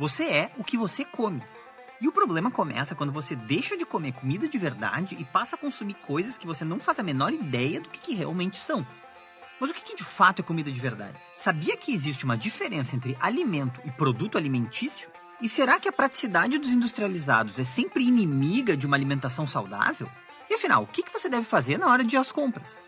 Você é o que você come. E o problema começa quando você deixa de comer comida de verdade e passa a consumir coisas que você não faz a menor ideia do que realmente são. Mas o que de fato é comida de verdade? Sabia que existe uma diferença entre alimento e produto alimentício? E será que a praticidade dos industrializados é sempre inimiga de uma alimentação saudável? E afinal, o que você deve fazer na hora de ir às compras?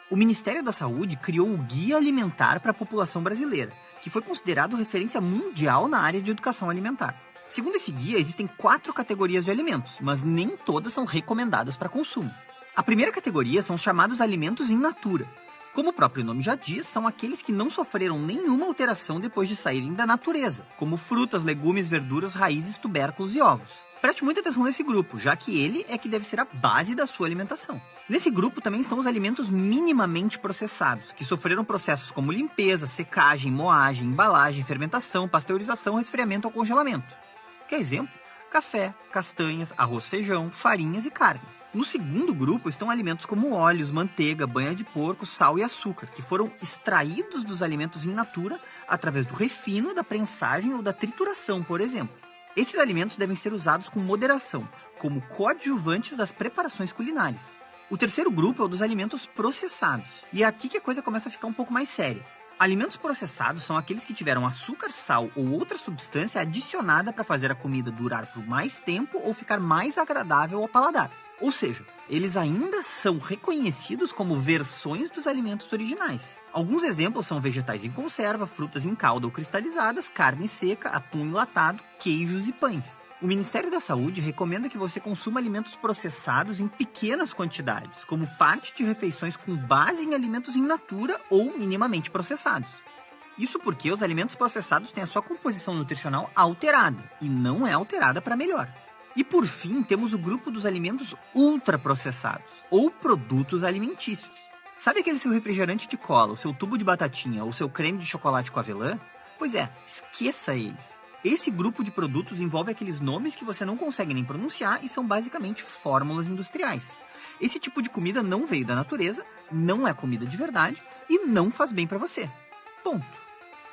O Ministério da Saúde criou o Guia Alimentar para a População Brasileira, que foi considerado referência mundial na área de educação alimentar. Segundo esse guia, existem 4 categorias de alimentos, mas nem todas são recomendadas para consumo. A primeira categoria são os chamados alimentos in natura. Como o próprio nome já diz, são aqueles que não sofreram nenhuma alteração depois de saírem da natureza, como frutas, legumes, verduras, raízes, tubérculos e ovos. Preste muita atenção nesse grupo, já que ele é que deve ser a base da sua alimentação. Nesse grupo também estão os alimentos minimamente processados, que sofreram processos como limpeza, secagem, moagem, embalagem, fermentação, pasteurização, resfriamento ou congelamento. Quer exemplo? Café, castanhas, arroz, feijão, farinhas e carnes. No segundo grupo estão alimentos como óleos, manteiga, banha de porco, sal e açúcar, que foram extraídos dos alimentos in natura através do refino, da prensagem ou da trituração, por exemplo. Esses alimentos devem ser usados com moderação, como coadjuvantes das preparações culinárias. O terceiro grupo é o dos alimentos processados, e é aqui que a coisa começa a ficar um pouco mais séria. Alimentos processados são aqueles que tiveram açúcar, sal ou outra substância adicionada para fazer a comida durar por mais tempo ou ficar mais agradável ao paladar. Ou seja, eles ainda são reconhecidos como versões dos alimentos originais. Alguns exemplos são vegetais em conserva, frutas em calda ou cristalizadas, carne seca, atum enlatado, queijos e pães. O Ministério da Saúde recomenda que você consuma alimentos processados em pequenas quantidades, como parte de refeições com base em alimentos in natura ou minimamente processados. Isso porque os alimentos processados têm a sua composição nutricional alterada, e não é alterada para melhor. E por fim, temos o grupo dos alimentos ultraprocessados, ou produtos alimentícios. Sabe aquele seu refrigerante de cola, o seu tubo de batatinha ou seu creme de chocolate com avelã? Pois é, esqueça eles. Esse grupo de produtos envolve aqueles nomes que você não consegue nem pronunciar e são basicamente fórmulas industriais. Esse tipo de comida não veio da natureza, não é comida de verdade e não faz bem para você. Ponto.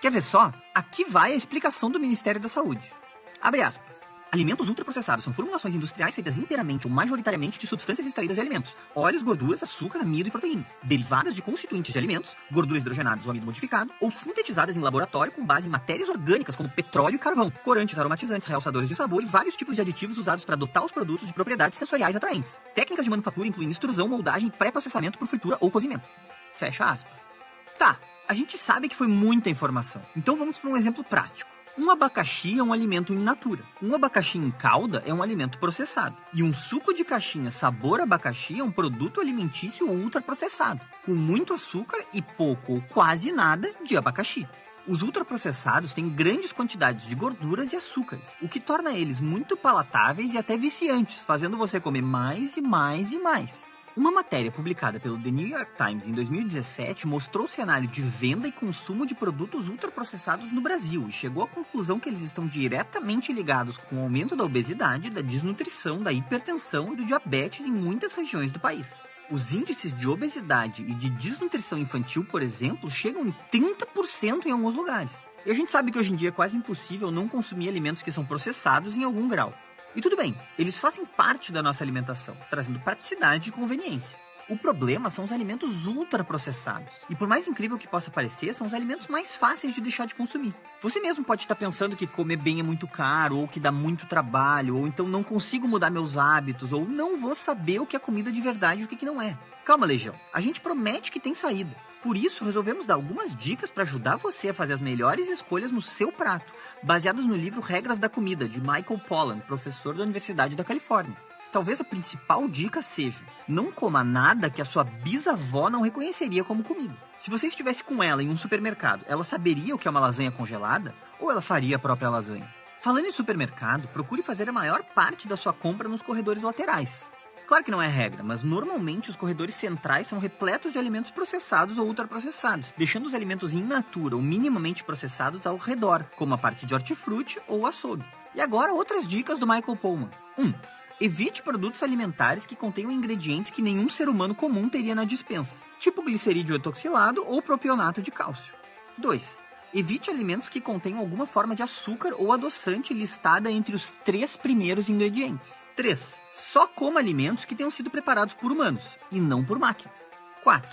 Quer ver só? Aqui vai a explicação do Ministério da Saúde. Abre aspas. Alimentos ultraprocessados são formulações industriais feitas inteiramente ou majoritariamente de substâncias extraídas de alimentos, óleos, gorduras, açúcar, amido e proteínas, derivadas de constituintes de alimentos, gorduras hidrogenadas ou amido modificado, ou sintetizadas em laboratório com base em matérias orgânicas como petróleo e carvão, corantes, aromatizantes, realçadores de sabor e vários tipos de aditivos usados para dotar os produtos de propriedades sensoriais atraentes. Técnicas de manufatura incluem extrusão, moldagem e pré-processamento por fritura ou cozimento. Fecha aspas. Tá, a gente sabe que foi muita informação, então vamos para um exemplo prático. Um abacaxi é um alimento in natura. Um abacaxi em calda é um alimento processado. E um suco de caixinha sabor abacaxi é um produto alimentício ultraprocessado, com muito açúcar e pouco ou quase nada de abacaxi. Os ultraprocessados têm grandes quantidades de gorduras e açúcares, o que torna eles muito palatáveis e até viciantes, fazendo você comer mais e mais e mais. Uma matéria publicada pelo The New York Times em 2017 mostrou o cenário de venda e consumo de produtos ultraprocessados no Brasil e chegou à conclusão que eles estão diretamente ligados com o aumento da obesidade, da desnutrição, da hipertensão e do diabetes em muitas regiões do país. Os índices de obesidade e de desnutrição infantil, por exemplo, chegam em 30% em alguns lugares. E a gente sabe que hoje em dia é quase impossível não consumir alimentos que são processados em algum grau. E tudo bem, eles fazem parte da nossa alimentação, trazendo praticidade e conveniência. O problema são os alimentos ultraprocessados. E por mais incrível que possa parecer, são os alimentos mais fáceis de deixar de consumir. Você mesmo pode estar pensando que comer bem é muito caro, ou que dá muito trabalho, ou então não consigo mudar meus hábitos, ou não vou saber o que é comida de verdade e o que não é. Calma, Legião. A gente promete que tem saída. Por isso, resolvemos dar algumas dicas para ajudar você a fazer as melhores escolhas no seu prato, baseadas no livro Regras da Comida, de Michael Pollan, professor da Universidade da Califórnia. Talvez a principal dica seja: não coma nada que a sua bisavó não reconheceria como comida. Se você estivesse com ela em um supermercado, ela saberia o que é uma lasanha congelada? Ou ela faria a própria lasanha? Falando em supermercado, procure fazer a maior parte da sua compra nos corredores laterais. Claro que não é regra, mas normalmente os corredores centrais são repletos de alimentos processados ou ultraprocessados, deixando os alimentos in natura ou minimamente processados ao redor, como a parte de hortifruti ou açougue. E agora outras dicas do Michael Pollan. 1. Evite produtos alimentares que contenham ingredientes que nenhum ser humano comum teria na despensa, tipo glicerídeo etoxilado ou propionato de cálcio. 2. Evite alimentos que contenham alguma forma de açúcar ou adoçante listada entre os 3 primeiros ingredientes. 3. Só coma alimentos que tenham sido preparados por humanos, e não por máquinas. 4.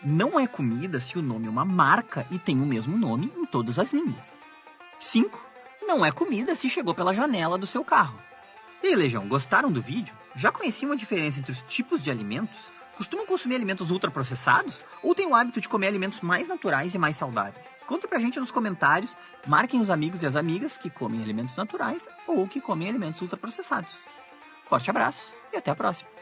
Não é comida se o nome é uma marca e tem o mesmo nome em todas as línguas. 5. Não é comida se chegou pela janela do seu carro. E aí, Legião, gostaram do vídeo? Já conheciam a diferença entre os tipos de alimentos? Costumam consumir alimentos ultraprocessados? Ou têm o hábito de comer alimentos mais naturais e mais saudáveis? Conta pra gente nos comentários, marquem os amigos e as amigas que comem alimentos naturais ou que comem alimentos ultraprocessados. Forte abraço e até a próxima!